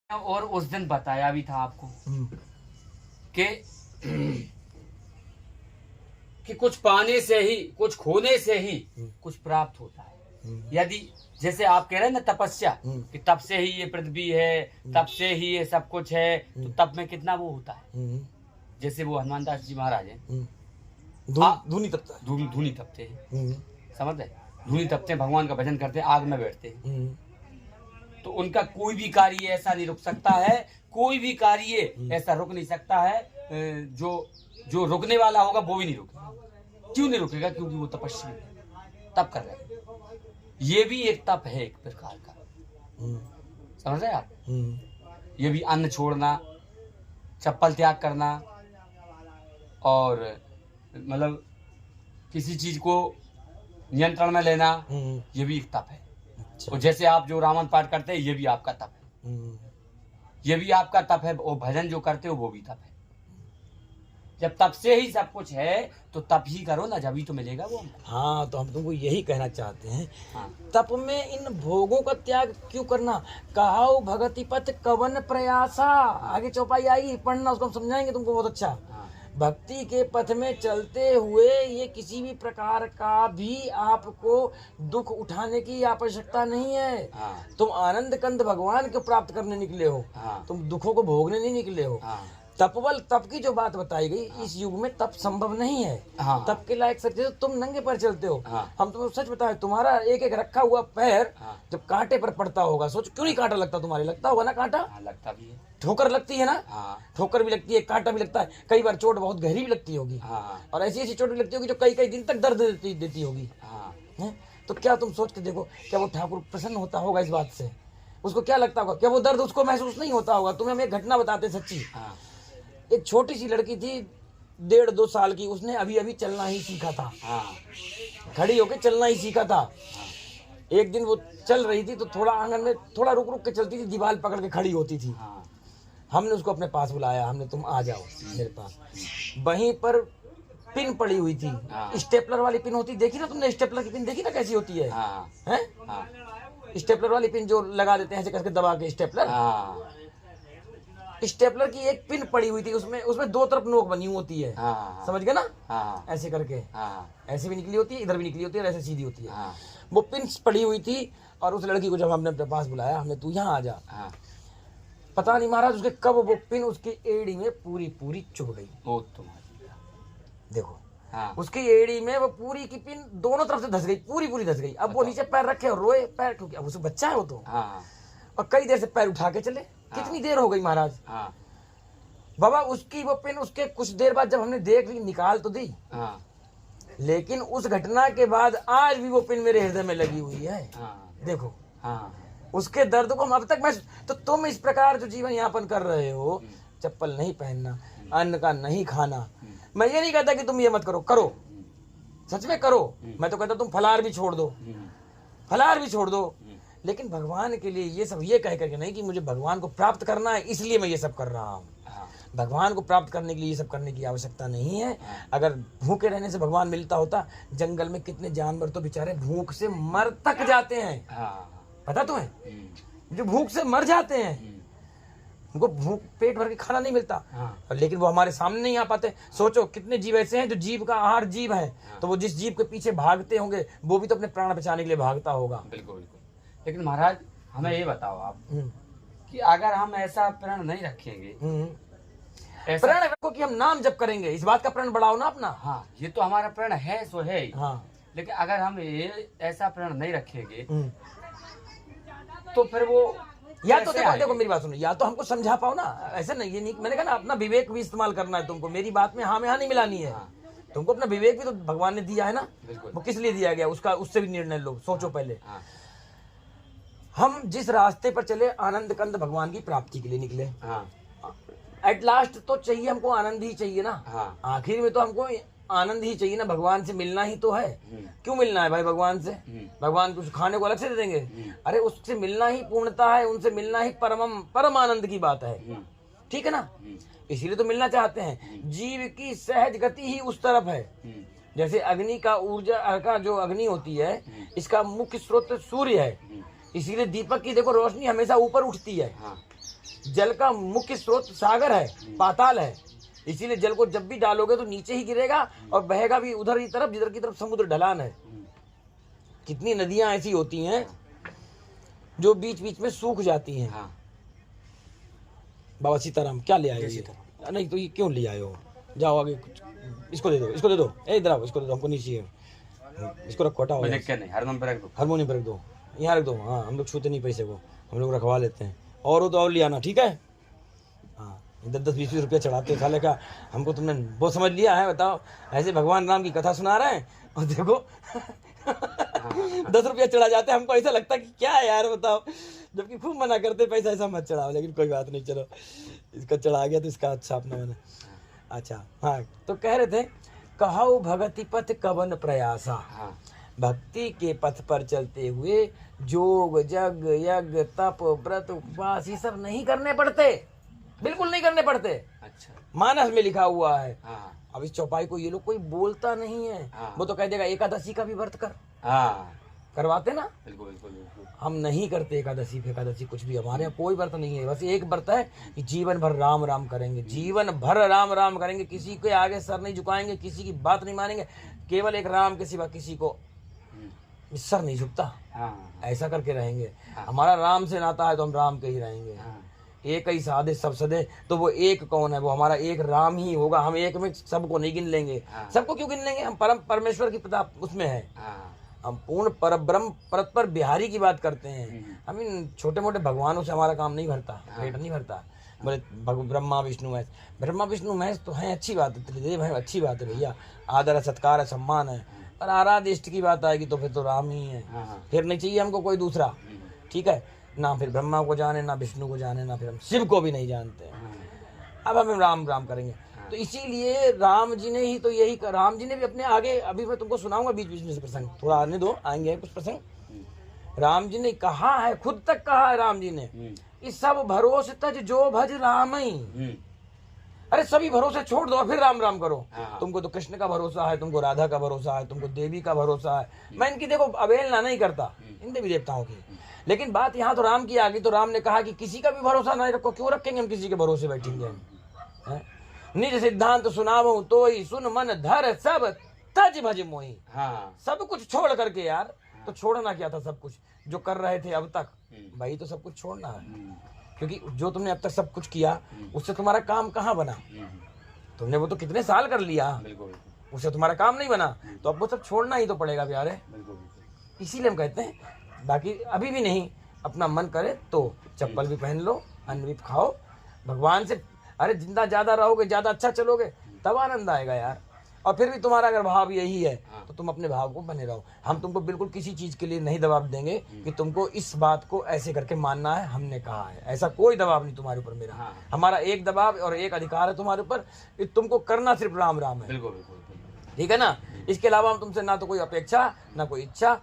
और उस दिन बताया भी था आपको कि कुछ पाने से ही, कुछ खोने से ही कुछ प्राप्त होता है। यदि जैसे आप कह रहे हैं ना तपस्या, कि तब से ही ये पृथ्वी है, तब से ही ये सब कुछ है, तो तब में कितना वो होता है। जैसे वो हनुमान दास जी महाराज हैं, धूनी तपता है, धूनी तपते हैं, समझ रहे, धूनी तपते हैं, भगवान का भजन करते हैं, आग में बैठते हैं, तो उनका कोई भी कार्य ऐसा नहीं रुक सकता है, कोई भी कार्य ऐसा रुक नहीं सकता है। जो रुकने वाला होगा वो भी नहीं रुकेगा। क्यों नहीं रुकेगा? क्योंकि वो तपस्वी तप कर रहे हैं। ये भी एक तप है एक प्रकार का, समझ रहे आप? ये भी अन्न छोड़ना, चप्पल त्याग करना, और मतलब किसी चीज को नियंत्रण में लेना, ये भी एक तप है। और जैसे आप जो रामायण पाठ करते हैं, ये भी आपका तप है, ये भी आपका तप है। और भजन जो करते हो वो भी तप है। जब तप से ही सब कुछ है तो तप ही करो ना, जब ही तो मिलेगा वो। हाँ, तो हम तुमको यही कहना चाहते हैं। हाँ। तप में इन भोगों का त्याग क्यों करना? कहाओ भगति पथ कवन प्रयासा, आगे चौपाई आई, पढ़ना, उसको हम समझाएंगे तुमको बहुत अच्छा। भक्ति के पथ में चलते हुए ये किसी भी प्रकार का भी आपको दुख उठाने की आवश्यकता नहीं है। तुम आनंद कंद भगवान को प्राप्त करने निकले हो, तुम दुखों को भोगने नहीं निकले हो। तपवल तप की जो बात बताई गई, इस युग में तप संभव नहीं है। तप के लायक सच्चे तो तुम नंगे पर चलते हो। हम तुम्हें सच बताएं, तुम्हारा एक एक रखा हुआ पैर जब कांटे पर पड़ता होगा, सोचो क्यों नहीं कांटा लगता तुम्हारे? लगता होगा ना कांटा? लगता भी है। ठोकर लगती है ना? ठोकर भी लगती है, कांटा भी लगता है, कई बार चोट बहुत गहरी भी लगती होगी, और ऐसी ऐसी चोट भी लगती होगी जो कई कई दिन तक दर्द देती होगी। तो क्या तुम सोच के देखो, क्या वो ठाकुर प्रसन्न होता होगा इस बात से? उसको क्या लगता होगा? क्या वो दर्द उसको महसूस नहीं होता होगा? तुम्हें हम एक घटना बताते सच्ची। एक छोटी सी लड़की थी, 1.5-2 साल की, उसने अभी अभी चलना ही सीखा था, खड़ी होके चलना ही सीखा था। एक दिन वो चल रही थी तो थोड़ा आंगन में थोड़ा रुक रुक के चलती थी, दीवार पकड़ के खड़ी होती थी। हमने उसको अपने पास बुलाया, हमने, तुम आ जाओ मेरे पास। वहीं पर पिन पड़ी हुई थी, स्टेपलर वाली पिन होती, देखी ना तुमने? स्टेपलर की पिन देखी ना कैसी होती है? स्टेपलर वाली पिन जो लगा देते हैं ऐसे करके दबा के, स्टेपलर। स्टेपलर की एक पिन पड़ी हुई थी, उसमें 2 तरफ नोक बनी होती है, समझ गए ना? ऐसे करके, ऐसे भी निकली होती है, इधर भी निकली होती है, और ऐसे सीधी होती है। वो पिन पड़ी हुई थी, और उस लड़की को जब हमने अपने पास बुलाया, हमने, तू यहाँ आ जा। पता नहीं महाराज उसके कब वो पिन उसकी एड़ी में पूरी पूरी चुभ गई। देखो, उसकी एड़ी में वो पूरी की पिन दोनों तरफ से धस गई, पूरी पूरी धस गई। अब वो नीचे पैर रखे और रोए, पैर ठुक गया। अब उसे बच्चा है वो तो, और कई देर से पैर उठा के चले। कितनी देर हो गई महाराज? बाबा उसकी वो पिन उसके कुछ देर बाद जब हमने देख ली, निकाल तो दी, लेकिन उस घटना के बाद आज भी वो पिन मेरे हृदय में लगी हुई है। देखो, उसके दर्द को हम अब तक तो तुम इस प्रकार जो जीवन यापन कर रहे हो, चप्पल नहीं पहनना, अन्न का नहीं खाना, मैं ये नहीं कहता कि तुम ये मत करो, करो, सच में करो। मैं तो कहता तुम फलाहार भी छोड़ दो, फलाहार भी छोड़ दो, लेकिन भगवान के लिए ये सब ये कह करके नहीं कि मुझे भगवान को प्राप्त करना है इसलिए मैं ये सब कर रहा हूँ। भगवान को प्राप्त करने के लिए ये सब करने की आवश्यकता नहीं है। अगर भूखे रहने से भगवान मिलता होता, जंगल में कितने जानवर तो बेचारे भूख से मर तक जाते हैं, पता तुम्हें? जो भूख से मर जाते हैं, उनको भूख पेट भर के खाना नहीं मिलता, लेकिन वो हमारे सामने नहीं आ पाते। सोचो कितने जीव ऐसे हैं जो जीव का आहार जीव है, तो वो जिस जीव के पीछे भागते होंगे वो भी तो अपने प्राण बचाने के लिए भागता होगा। बिल्कुल बिल्कुल। लेकिन महाराज हमें ये बताओ आप कि अगर हम ऐसा प्रण नहीं रखेंगे, प्रण रखो कि हम नाम जप करेंगे, इस बात का प्रण बढ़ाओ ना अपना। ये तो हमारा प्रण है, सो है ही। लेकिन अगर हम ये ऐसा प्रण नहीं रखेंगे तो फिर वो या तो देखो मेरी बात सुनो, या तो हमको समझा पाओ ना, ऐसे नहीं, ये नहीं, मैंने कहा ना अपना विवेक भी इस्तेमाल करना है तुमको, मेरी बात में हाँ में हाँ नहीं मिलानी है। तुमको अपना विवेक भी तो भगवान ने दिया है ना, वो किस लिए दिया गया उसका, उससे भी निर्णय लो, सोचो पहले। हम जिस रास्ते पर चले, आनंद कंद भगवान की प्राप्ति के लिए निकले। एट लास्ट तो चाहिए हमको आनंद ही चाहिए ना, आखिर में तो हमको आनंद ही चाहिए ना, भगवान से मिलना ही तो है। क्यों मिलना है भाई भगवान से? भगवान कुछ खाने को अलग से दे देंगे? अरे उससे मिलना ही पूर्णता है, उनसे मिलना ही परम आनंद की बात है, ठीक है ना? इसीलिए तो मिलना चाहते हैं। जीव की सहज गति ही उस तरफ है। जैसे अग्नि का ऊर्जा का जो अग्नि होती है, इसका मुख्य स्रोत सूर्य है, इसीलिए दीपक की देखो रोशनी हमेशा ऊपर उठती है। जल का मुख्य स्रोत सागर है, पाताल है, इसीलिए जल को जब भी डालोगे तो नीचे ही गिरेगा और बहेगा भी उधर ही तरफ जिधर की तरफ समुद्र ढलान है। कितनी नदियां ऐसी होती हैं जो बीच बीच में सूख जाती हैं। बाबा सीताराम क्या ले आए हो? नहीं तो ये क्यों ले आए हो? जाओ आगे, कुछ इसको दे दो, इसको दे दो, इधर आओ, इसको दे दो, हमको नहीं चाहिए, इसको रखो, हटाओ, हारमोनियम पे रख दो, यहाँ रख दो। हाँ, हम लोग छूते नहीं पैसे को, हम लोग रखवा लेते हैं। और हो तो और ले आना, ठीक है? हाँ, 10-20 रुपया चढ़ाते हो साले का, हमको तुमने वो समझ लिया है? बताओ, ऐसे भगवान राम की कथा सुना रहे हैं और देखो 10 रुपया चढ़ा जाते हैं। हमको ऐसा लगता है कि क्या है यार, बताओ, जबकि खूब मना करते पैसा ऐसा मत चढ़ाओ, लेकिन कोई बात नहीं, चलो इसका चढ़ा गया तो इसका अच्छा अपना मैंने। अच्छा, हाँ, तो कह रहे थे, कहो भगति पथ कवन प्रयासा, भक्ति के पथ पर चलते हुए जोग जग यज्ञ तप व्रत उपवास ये सब नहीं करने पड़ते, बिल्कुल नहीं करने पड़ते। अच्छा, मानस में लिखा हुआ है। अब इस चौपाई को ये लोग कोई बोलता नहीं है। वो तो कह देगा एकादशी का भी व्रत कर, करवाते ना? बिल्कुल बिल्कुल बिल्कुल। हम नहीं करते एकादशी फेकादशी कुछ भी, हमारे यहाँ कोई व्रत नहीं है। बस एक व्रत है कि जीवन भर राम राम करेंगे, जीवन भर राम राम करेंगे, किसी के आगे सर नहीं झुकाएंगे, किसी की बात नहीं मानेंगे, केवल एक राम के सिवा किसी को सर नहीं झुकता। ऐसा करके रहेंगे। हमारा राम से नाता है तो हम राम के ही रहेंगे। एक ही साधे सब सदे, तो वो एक कौन है? वो हमारा एक राम ही होगा। हम एक में सबको नहीं गिन लेंगे। सबको क्यों गिन लेंगे? हम परम परमेश्वर की प्रताप उसमें है। हम पूर्ण परब्रह्म परस्पर बिहारी की बात करते हैं। हम इन छोटे मोटे भगवानों से हमारा काम नहीं भरता, पेट नहीं भरता। बोले ब्रह्मा विष्णु महेश, ब्रह्मा विष्णु महेश तो हैं, अच्छी बात है, त्रिदेव है, अच्छी बात है भैया, आदर है, सत्कार है, सम्मान है। पर आराध्य इष्ट की बात आएगी तो फिर तो राम ही है, फिर नहीं चाहिए हमको कोई दूसरा। ठीक है ना? फिर ब्रह्मा को जाने, ना विष्णु को जाने, ना फिर हम शिव को भी नहीं जानते। अब हम राम राम करेंगे। तो इसीलिए राम जी ने ही तो यही, राम जी ने भी अपने आगे, अभी मैं तुमको सुनाऊंगा बीच बीच में से प्रसंग, थोड़ा आने दो, आएंगे कुछ प्रसंग। राम जी ने कहा है, खुद तक कहा है राम जी ने, इस सब भरोसे तज जो भज राम ही। अरे सभी भरोसे छोड़ दो और फिर राम राम करो। तुमको तो कृष्ण का भरोसा है, तुमको राधा का भरोसा है, तुमको देवी का भरोसा है। मैं इनकी देखो अवहेलना नहीं करता, इन देवी देवताओं की, लेकिन बात यहाँ तो राम की आ गई। तो राम ने कहा कि किसी का भी भरोसा नहीं रखो। क्यों रखेंगे हम किसी के भरोसे बैठेंगे? निज सिद्धांत सुनावो तो ही सुन मन धर सब तज भज मोही। सब कुछ छोड़ करके यार, तो छोड़ना क्या था? सब कुछ जो कर रहे थे अब तक, भाई तो सब कुछ छोड़ना है। क्योंकि जो तुमने अब तक सब कुछ किया उससे तुम्हारा काम कहाँ बना? तुमने वो तो कितने साल कर लिया, उससे तुम्हारा काम नहीं बना, तो अब वो सब छोड़ना ही तो पड़ेगा प्यारे। इसीलिए हम कहते हैं, बाकी अभी भी नहीं, अपना मन करे तो चप्पल भी पहन लो, अन्न भी खाओ, भगवान से, अरे जितना ज्यादा रहोगे, ज्यादा अच्छा चलोगे, तब आनंद आएगा यार। और फिर भी तुम्हारा अगर भाव यही है तो तुम अपने भाव को बने रहो। हम तुमको बिल्कुल किसी चीज के लिए नहीं दबाव देंगे कि तुमको इस बात को ऐसे करके मानना है, हमने कहा है। ऐसा कोई दबाव नहीं तुम्हारे ऊपर मेरा। हमारा एक दबाव और एक अधिकार है तुम्हारे ऊपर, तुमको करना सिर्फ राम राम है। ठीक है ना? इसके अलावा हम तुमसे ना तो कोई अपेक्षा, ना कोई इच्छा,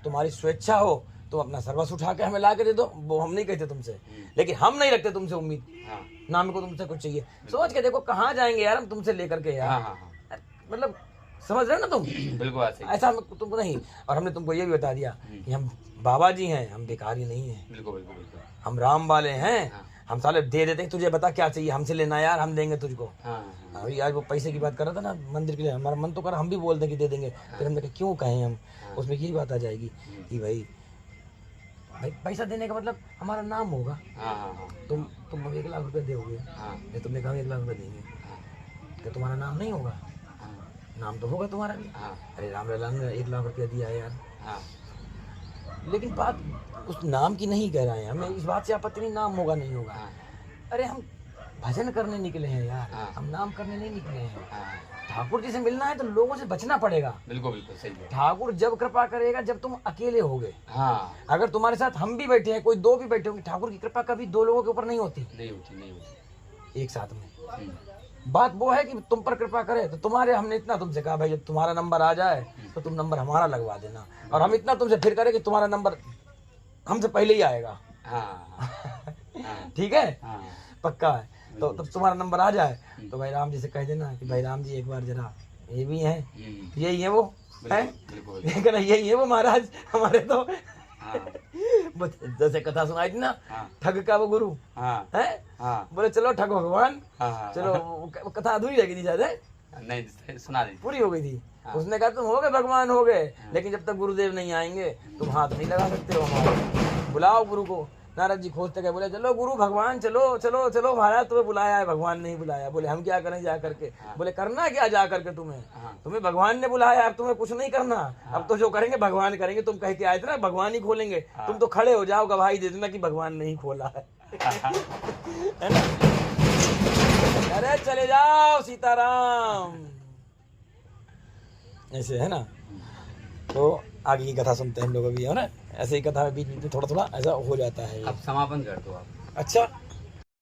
तुम्हारी स्वेच्छा हो तुम अपना सर्वस्व उठा के हमें ला के दे दो, वो हम नहीं कहते तुमसे, लेकिन हम नहीं रखते तुमसे उम्मीद। ना हमको तुमसे कुछ चाहिए। सोच के देखो कहाँ जाएंगे यार हम तुमसे लेकर के यार। मतलब समझ रहे हो ना तुम? बिल्कुल ऐसा हम तुमको नहीं। और हमने तुमको ये भी बता दिया कि हम बाबा जी हैं, हम भिखारी नहीं हैं, हम राम वाले हैं। हम साले दे देते हैं, तुझे बता क्या चाहिए, हमसे लेना यार, हम देंगे तुझको। अभी आज वो पैसे की बात कर रहा था ना मंदिर के लिए, हमारा मन तो कर हम भी बोल दें कि दे देंगे, फिर हमने कहा क्यों कहें हम, उसमें यही बात आ जाएगी कि भाई पैसा देने का मतलब हमारा नाम होगा। तुम 1 लाख रुपए दोगे, तुमने कहा 1 लाख रुपए देंगे, तो तुम्हारा नाम नहीं होगा? नाम तो होगा तुम्हारा भी। अरे राम लाल ने 1 लाख रुपया दिया है यार। लेकिन बात उस नाम की नहीं कह रहे हैं, हमें इस बात से आपत्ति नहीं, नाम होगा नहीं होगा। अरे हम भजन करने निकले हैं यार, हम नाम करने नहीं निकले हैं। ठाकुर जी से मिलना है तो लोगों से बचना पड़ेगा। बिल्कुल सही है। ठाकुर जब कृपा करेगा जब तुम अकेले होगे। अगर तुम्हारे साथ हम भी बैठे हैं, कोई 2 भी बैठे होंगे, ठाकुर की कृपा कभी 2 लोगों के ऊपर नहीं होती, नहीं होती एक साथ में। बात वो है कि तुम पर कृपा करे तो तुम्हारे, हमने इतना तुमसे कहा भाई जब तुम्हारा नंबर आ जाए तो तुम नंबर हमारा लगवा देना, और हम इतना तुमसे फिर करें कि तुम्हारा नंबर हमसे पहले ही आएगा। ठीक है? पक्का है। तो तब तुम्हारा नंबर आ जाए तो भाई राम जी से कह देना कि भाई राम जी एक बार जरा, ये भी है, यही है वो है, यही है वो महाराज, हमारे तो जैसे कथा सुनाई थी ना, ठग का वो गुरु है, बोले चलो ठग भगवान, चलो कथा अधूरी रह गई थी शायद, नहीं सुना दी, पूरी हो गई थी। उसने कहा तुम हो गए भगवान हो गए, लेकिन जब तक गुरुदेव नहीं आएंगे तुम हाथ नहीं लगा सकते हो हमारे, बुलाओ गुरु को। नारद जी खोजते गए, बोले चलो गुरु भगवान, चलो चलो चलो महाराज तुम्हें बुलाया है, भगवान नहीं बुलाया। बोले हम क्या करें जा करके? बोले करना क्या जा करके, तुम्हें भगवान ने बुलाया, अब तुम्हें कुछ नहीं करना, अब तो जो करेंगे भगवान करेंगे। तुम कह के आए थे ना भगवान ही खोलेंगे, तुम तो खड़े हो जाओ, गवाही दे देना कि भगवान नहीं खोला है, है ना? अरे चले जाओ सीताराम, ऐसे है ना। तो आगे की कथा सुनते हैं हम लोग अभी, है ना। ऐसे ही कथा बीच बीच में थोड़ा थोड़ा ऐसा हो जाता है। अब समापन कर दो आप। अच्छा